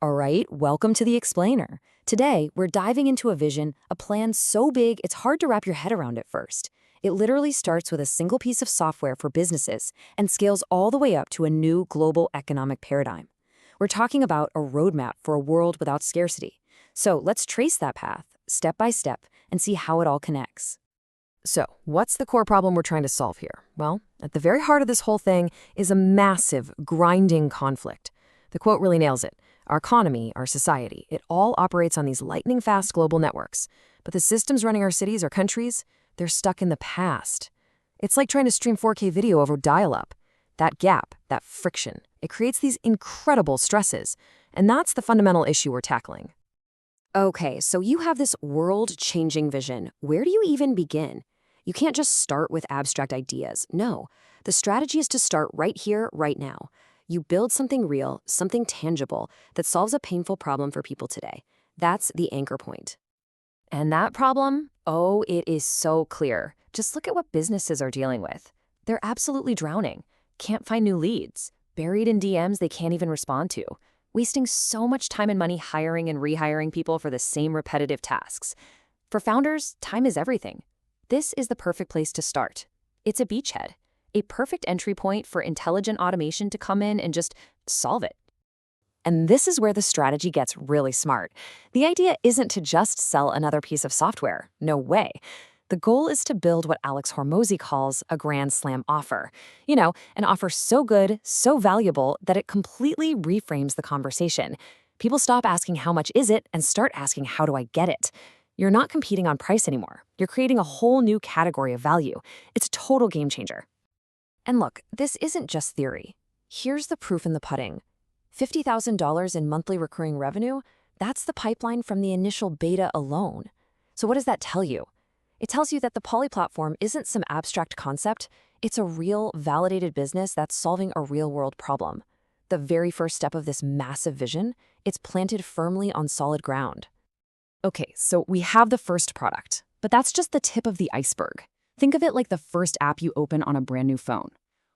All right, welcome to The Explainer. Today, we're diving into a vision, a plan so big it's hard to wrap your head around at first. It literally starts with a single piece of software for businesses and scales all the way up to a new global economic paradigm. We're talking about a roadmap for a world without scarcity. So let's trace that path, step by step, and see how it all connects. So, what's the core problem we're trying to solve here? Well, at the very heart of this whole thing is a massive, grinding conflict. The quote really nails it. Our economy, our society, it all operates on these lightning-fast global networks. But the systems running our cities or countries, they're stuck in the past. It's like trying to stream 4K video over dial-up. That gap, that friction, it creates these incredible stresses. And that's the fundamental issue we're tackling. Okay, so you have this world-changing vision. Where do you even begin? You can't just start with abstract ideas. No, the strategy is to start right here, right now. You build something real, something tangible, that solves a painful problem for people today. That's the anchor point. And that problem? Oh, it is so clear. Just look at what businesses are dealing with. They're absolutely drowning. Can't find new leads. Buried in DMs they can't even respond to. Wasting so much time and money hiring and rehiring people for the same repetitive tasks. For founders, time is everything. This is the perfect place to start. It's a beachhead, a perfect entry point for intelligent automation to come in and just solve it. And this is where the strategy gets really smart. The idea isn't to just sell another piece of software. No way. The goal is to build what Alex Hormozi calls a grand slam offer. You know, an offer so good, so valuable, that it completely reframes the conversation. People stop asking how much is it and start asking how do I get it? You're not competing on price anymore. You're creating a whole new category of value. It's a total game changer. And look, this isn't just theory. Here's the proof in the pudding. $50,000 in monthly recurring revenue, that's the pipeline from the initial beta alone. So what does that tell you? It tells you that the Poly platform isn't some abstract concept. It's a real, validated business that's solving a real-world problem. The very first step of this massive vision, it's planted firmly on solid ground. Okay, so we have the first product, but that's just the tip of the iceberg. Think of it like the first app you open on a brand new phone.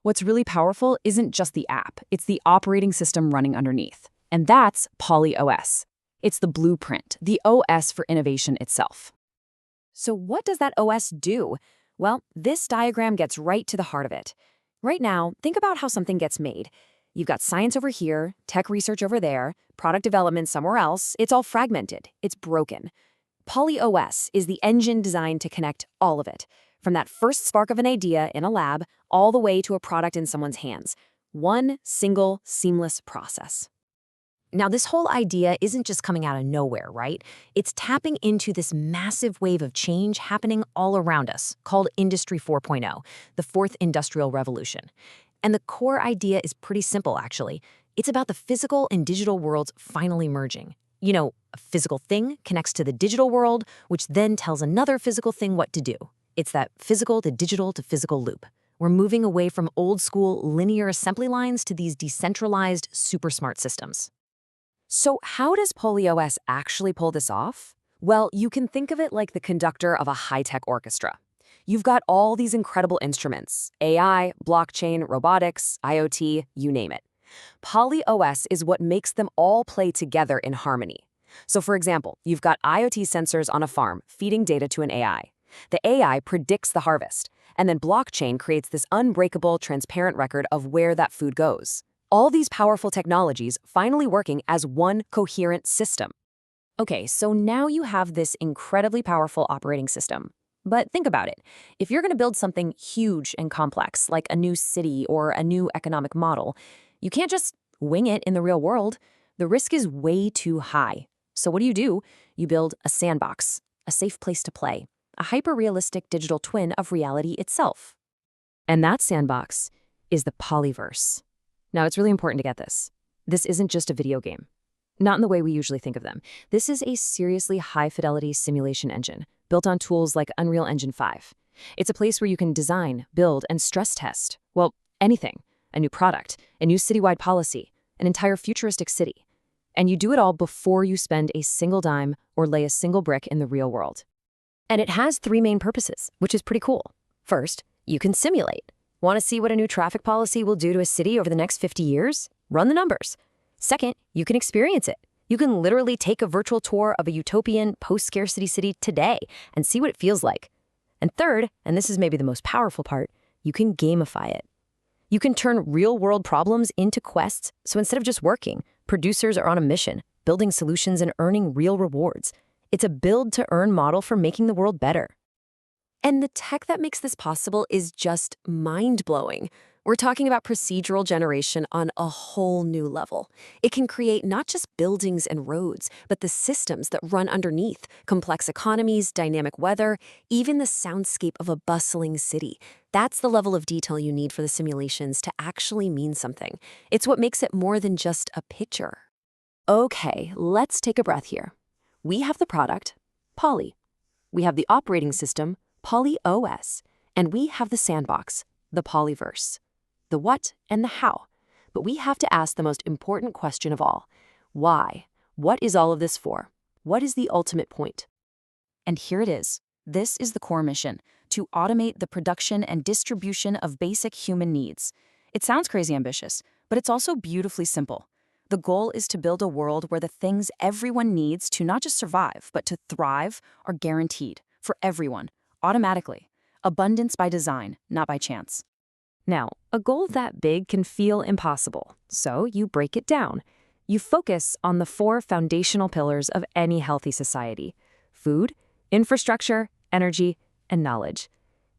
What's really powerful isn't just the app, it's the operating system running underneath. And that's PolyOS. It's the blueprint, the OS for innovation itself. So what does that OS do? Well, this diagram gets right to the heart of it. Right now, think about how something gets made. You've got science over here, tech research over there, product development somewhere else. It's all fragmented. It's broken. PolyOS is the engine designed to connect all of it, from that first spark of an idea in a lab all the way to a product in someone's hands. One single, seamless process. Now, this whole idea isn't just coming out of nowhere, right? It's tapping into this massive wave of change happening all around us, called Industry 4.0, the fourth industrial revolution. And the core idea is pretty simple, actually. It's about the physical and digital worlds finally merging. You know, a physical thing connects to the digital world, which then tells another physical thing what to do. It's that physical to physical loop. We're moving away from old-school linear assembly lines to these decentralized, super smart systems. So how does PolyOS actually pull this off? Well, you can think of it like the conductor of a high-tech orchestra. You've got all these incredible instruments, AI, blockchain, robotics, IoT, you name it. PolyOS is what makes them all play together in harmony. So for example, you've got IoT sensors on a farm feeding data to an AI. The AI predicts the harvest, and then blockchain creates this unbreakable, transparent record of where that food goes. All these powerful technologies finally working as one coherent system. Okay, so now you have this incredibly powerful operating system. But think about it. If you're going to build something huge and complex, like a new city or a new economic model, you can't just wing it in the real world. The risk is way too high. So what do? You build a sandbox, a safe place to play, a hyperrealistic digital twin of reality itself. And that sandbox is the Polyverse. Now, it's really important to get this. This isn't just a video game. Not in the way we usually think of them. This is a seriously high-fidelity simulation engine built on tools like Unreal Engine 5. It's a place where you can design, build, and stress test, well, anything. A new product, a new citywide policy, an entire futuristic city. And you do it all before you spend a single dime or lay a single brick in the real world. And it has three main purposes, which is pretty cool. First, you can simulate. Want to see what a new traffic policy will do to a city over the next 50 years? Run the numbers. Second, you can experience it. You can literally take a virtual tour of a utopian post-scarcity city today and see what it feels like. And third, and this is maybe the most powerful part, you can gamify it. You can turn real-world problems into quests, so instead of just working, producers are on a mission, building solutions and earning real rewards. It's a build-to-earn model for making the world better. And the tech that makes this possible is just mind-blowing. We're talking about procedural generation on a whole new level. It can create not just buildings and roads, but the systems that run underneath, complex economies, dynamic weather, even the soundscape of a bustling city. That's the level of detail you need for the simulations to actually mean something. It's what makes it more than just a picture. Okay, let's take a breath here. We have the product, Poly. We have the operating system, PolyOS. And we have the Sandbox, the Polyverse. The what and the how. But we have to ask the most important question of all. Why? What is all of this for? What is the ultimate point? And here it is. This is the core mission, to automate the production and distribution of basic human needs. It sounds crazy ambitious, but it's also beautifully simple. The goal is to build a world where the things everyone needs to not just survive, but to thrive are guaranteed for everyone, automatically. Abundance by design, not by chance. Now, a goal that big can feel impossible, so you break it down. You focus on the 4 foundational pillars of any healthy society: food, infrastructure, energy, and knowledge.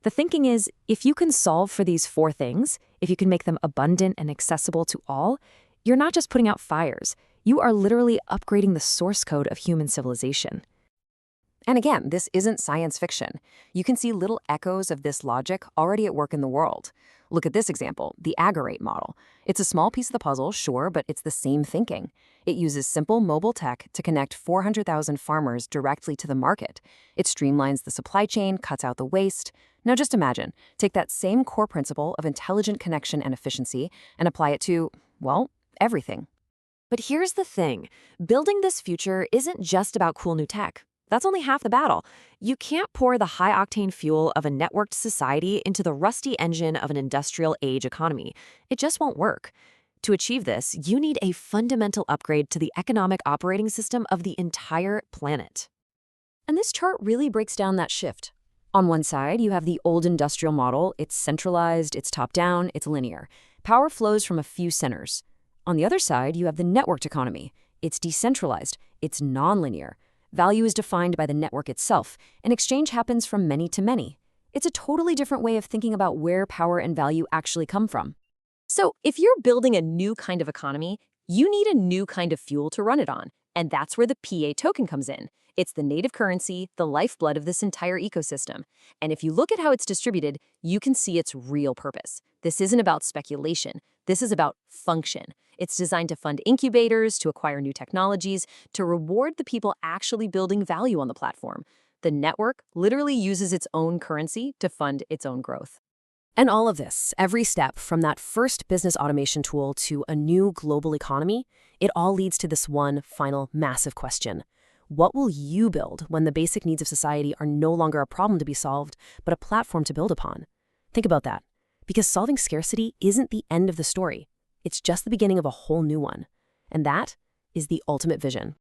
The thinking is, if you can solve for these 4 things, if you can make them abundant and accessible to all, you're not just putting out fires, you are literally upgrading the source code of human civilization. And again, this isn't science fiction. You can see little echoes of this logic already at work in the world. Look at this example, the aggregate model. It's a small piece of the puzzle, sure, but it's the same thinking. It uses simple mobile tech to connect 400,000 farmers directly to the market. It streamlines the supply chain, cuts out the waste. Now just imagine, take that same core principle of intelligent connection and efficiency and apply it to, well, everything. But here's the thing. Building this future isn't just about cool new tech. That's only half the battle. You can't pour the high-octane fuel of a networked society into the rusty engine of an industrial age economy. It just won't work. To achieve this, you need a fundamental upgrade to the economic operating system of the entire planet. And this chart really breaks down that shift. On one side, you have the old industrial model. It's centralized, it's top-down, it's linear. Power flows from a few centers. On the other side, you have the networked economy. It's decentralized, it's nonlinear. Value is defined by the network itself, and exchange happens from many to many. It's a totally different way of thinking about where power and value actually come from. So, if you're building a new kind of economy, you need a new kind of fuel to run it on, and that's where the PA token comes in. It's the native currency, the lifeblood of this entire ecosystem. And if you look at how it's distributed, you can see its real purpose. This isn't about speculation. This is about function. It's designed to fund incubators, to acquire new technologies, to reward the people actually building value on the platform. The network literally uses its own currency to fund its own growth. And all of this, every step from that first business automation tool to a new global economy, it all leads to this one final massive question. What will you build when the basic needs of society are no longer a problem to be solved, but a platform to build upon? Think about that. Because solving scarcity isn't the end of the story. It's just the beginning of a whole new one. And that is the ultimate vision.